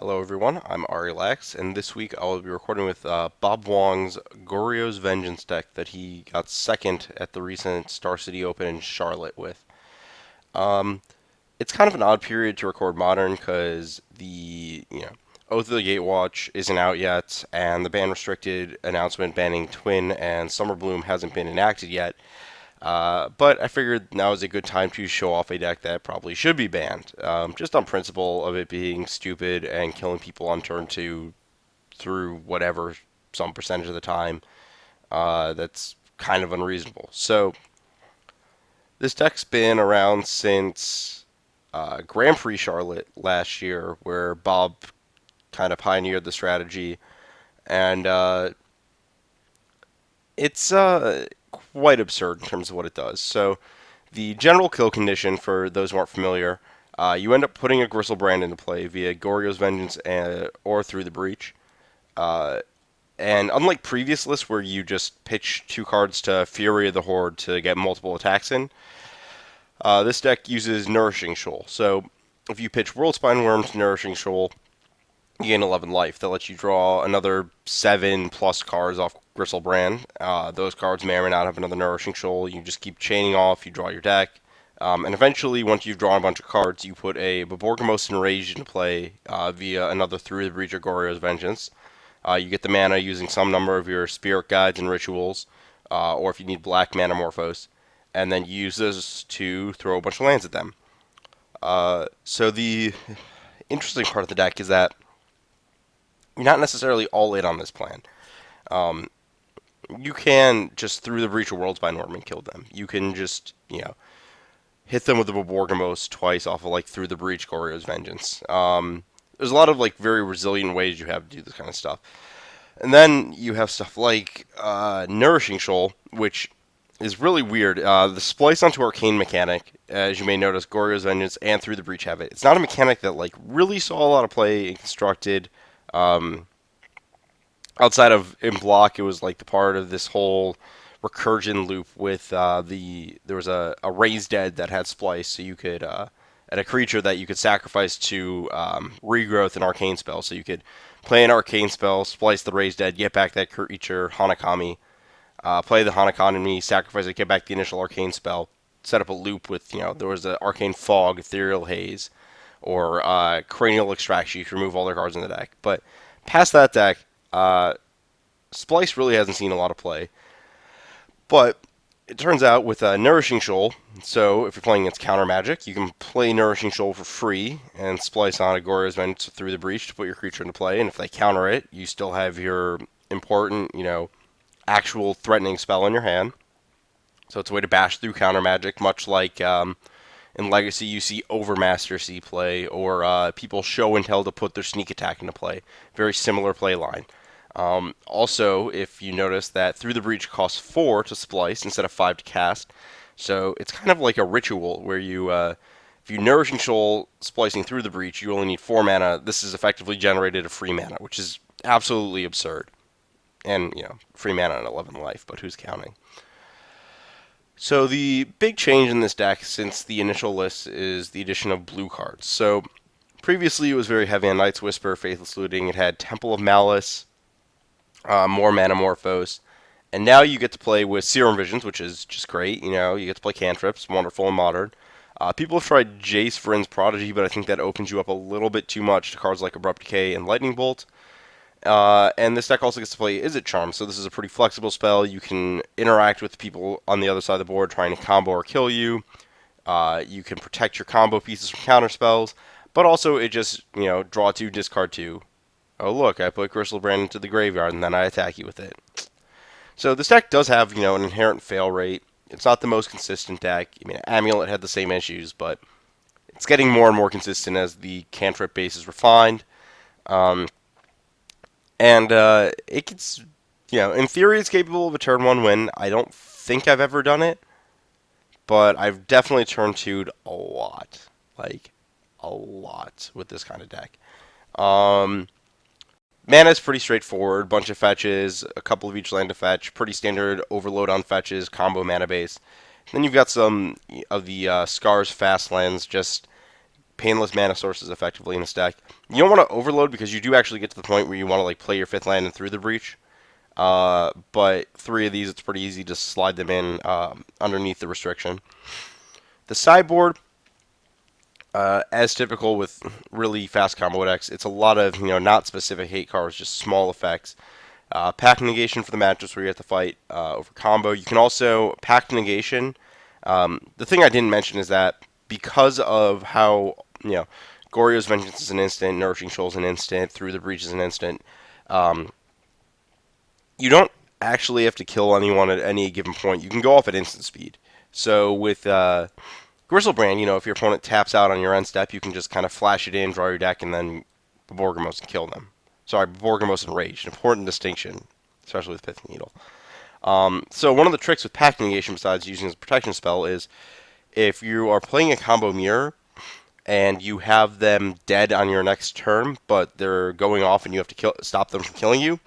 Hello everyone, I'm Arilax, and this week I will be recording with Bob Wong's Goryo's Vengeance deck that he got second at the recent Star City Open in Charlotte with. Um, it's kind of an odd period to record Modern because the Oath of the Gatewatch isn't out yet, and the ban restricted announcement banning Twin and Summer Bloom hasn't been enacted yet. But I figured now is a good time to show off a deck that probably should be banned, just on principle of it being stupid and killing people on turn two through whatever some percentage of the time. That's kind of unreasonable. So this deck's been around since Grand Prix Charlotte last year, where Bob kind of pioneered the strategy, and it's quite absurd in terms of what it does. So the general kill condition, for those who aren't familiar, you end up putting a Grishoalbrand into play via Goryo's Vengeance or through the Breach. Uh, and unlike previous lists where you just pitch two cards to Fury of the Horde to get multiple attacks in, this deck uses Nourishing Shoal. So if you pitch Worldspine Worm to Nourishing Shoal, you gain 11 life. That lets you draw another 7 plus cards off Grishoalbrand. Those cards may or may not have another Nourishing Shoal. You just keep chaining off, you draw your deck. And eventually, once you've drawn a bunch of cards, you put a Baborgamos Enraged into play via another Through the Breach or Goryo's Vengeance. You get the mana using some number of your Spirit Guides and Rituals, or if you need black mana Morphos, and then use those to throw a bunch of lands at them. So the interesting part of the deck is that you're not necessarily all in on this plan. Um, you can just Through the Breach of Worlds by Norm and kill them. You can just, hit them with the Baborgamos twice off of like Through the Breach, Goryo's Vengeance. There's a lot of like very resilient ways you have to do this kind of stuff. And then you have stuff like Nourishing Shoal, which is really weird. The splice onto Arcane mechanic, as you may notice, Goryo's Vengeance and Through the Breach have it. It's not a mechanic that like really saw a lot of play in Constructed. Um, Outside of in block, it was like the part of this whole recursion loop with there was a raised dead that had splice, so you could and a creature that you could sacrifice to regrowth an arcane spell. So you could play an arcane spell, splice the raised dead, get back that creature Hanakami, play the Hanakami, sacrifice it, get back the initial arcane spell, set up a loop with there was an arcane fog, ethereal haze, or cranial extraction. You can remove all their cards in the deck, but past that deck. Splice really hasn't seen a lot of play, but it turns out with Nourishing Shoal, so if you're playing against counter magic, you can play Nourishing Shoal for free and splice on a Goryo's Vengeance Through the Breach to put your creature into play, and if they counter it, you still have your important, actual threatening spell in your hand. So it's a way to bash through counter magic, much like in Legacy you see Overmaster C play, or people show and tell to put their sneak attack into play. Very similar play line. Also, if you notice that Through the Breach costs 4 to splice instead of 5 to cast, so it's kind of like a ritual where if you Nourishing Shoal splicing Through the Breach, you only need 4 mana. This is effectively generated a free mana, which is absolutely absurd. And, free mana and 11 life, but who's counting? So the big change in this deck since the initial list is the addition of blue cards. So previously it was very heavy on Night's Whisper, Faithless Looting. It had Temple of Malice, more Mana Morphos, and now you get to play with Serum Visions, which is just great. You get to play cantrips, wonderful and modern. People have tried Jace, Vryn's Prodigy, but I think that opens you up a little bit too much to cards like Abrupt Decay and Lightning Bolt. And this deck also gets to play Izzet Charm, so this is a pretty flexible spell. You can interact with people on the other side of the board trying to combo or kill you. You can protect your combo pieces from counter spells, but also it just, draw 2, discard 2. Oh look, I put Grishoalbrand into the graveyard and then I attack you with it. So this deck does have, an inherent fail rate. It's not the most consistent deck. Amulet had the same issues, but it's getting more and more consistent as the cantrip base is refined. And it gets, in theory, it's capable of a turn 1 win. I don't think I've ever done it, but I've definitely turn 2'd a lot. Like, a lot with this kind of deck. Mana is pretty straightforward. Bunch of fetches, a couple of each land to fetch. Pretty standard overload on fetches, combo mana base. Then you've got some of the Scar's fast lands, just painless mana sources effectively in this deck. You don't want to overload because you do actually get to the point where you want to like play your 5th land and through the breach. But 3 of these, it's pretty easy to slide them in underneath the restriction. The sideboard, as typical with really fast combo decks, it's a lot of not specific hate cards, just small effects. Pact Negation for the matchups where you have to fight over combo. You can also Pact Negation. The thing I didn't mention is that because of how Goryo's Vengeance is an instant, Nourishing Shoal is an instant, Through the Breach is an instant. You don't actually have to kill anyone at any given point. You can go off at instant speed. So with Grishoalbrand, if your opponent taps out on your end step, you can just kind of flash it in, draw your deck, and then Borgamos and kill them. Sorry, Borgamos and Rage. An important distinction, especially with Pithing Needle. So one of the tricks with Pact Negation, besides using as a protection spell, is if you are playing a combo mirror and you have them dead on your next turn, but they're going off and you have to stop them from killing you,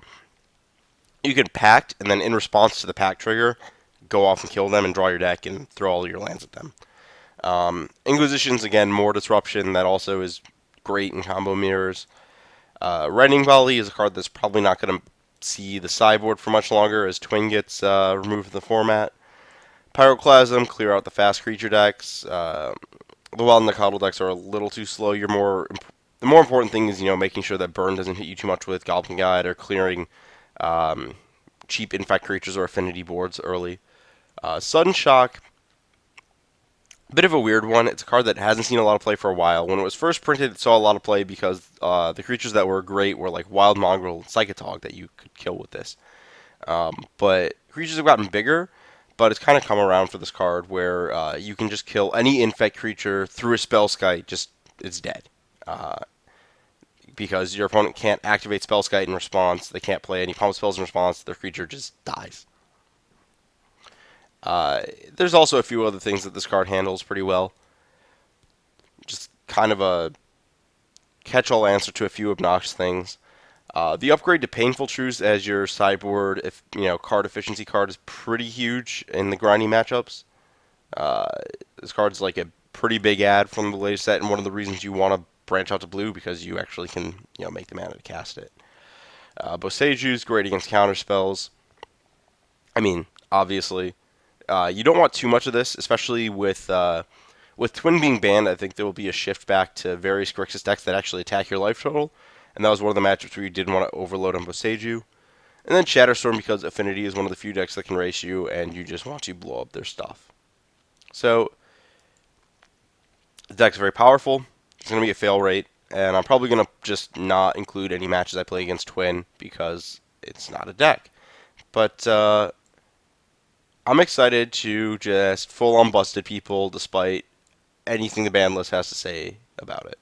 you can Pact, and then in response to the Pact trigger, go off and kill them and draw your deck and throw all your lands at them. Inquisition's, again, more disruption. That also is great in combo mirrors. Rending Volley is a card that's probably not going to see the sideboard for much longer as Twin gets removed from the format. Pyroclasm, clear out the fast creature decks. The Wild and the Coddle decks are a little too slow. The more important thing is making sure that burn doesn't hit you too much with Goblin Guide or clearing cheap infect creatures or affinity boards early. Sudden Shock, a bit of a weird one. It's a card that hasn't seen a lot of play for a while. When it was first printed, it saw a lot of play because the creatures that were great were like Wild Mongrel and Psychotog that you could kill with this. But creatures have gotten bigger, but it's kind of come around for this card where you can just kill any infect creature through a Spellskite, it's dead. Because your opponent can't activate Spellskite in response, they can't play any pump spells in response, their creature just dies. There's also a few other things that this card handles pretty well. Just kind of a catch-all answer to a few obnoxious things. The upgrade to Painful Truce as your sideboard, card efficiency card is pretty huge in the grindy matchups. This card's like a pretty big add from the latest set, and one of the reasons you want to branch out to blue because you actually can, make the mana to cast it. Boseju's great against counter spells. I mean, obviously, you don't want too much of this, especially with Twin being banned. I think there will be a shift back to various Grixis decks that actually attack your life total, and that was one of the matchups where you didn't want to overload on Boseju. And then Shatterstorm because Affinity is one of the few decks that can race you, and you just want to blow up their stuff. So, the deck's very powerful. It's going to be a fail rate, and I'm probably going to just not include any matches I play against Twin because it's not a deck. But I'm excited to just full-on busted people despite anything the ban list has to say about it.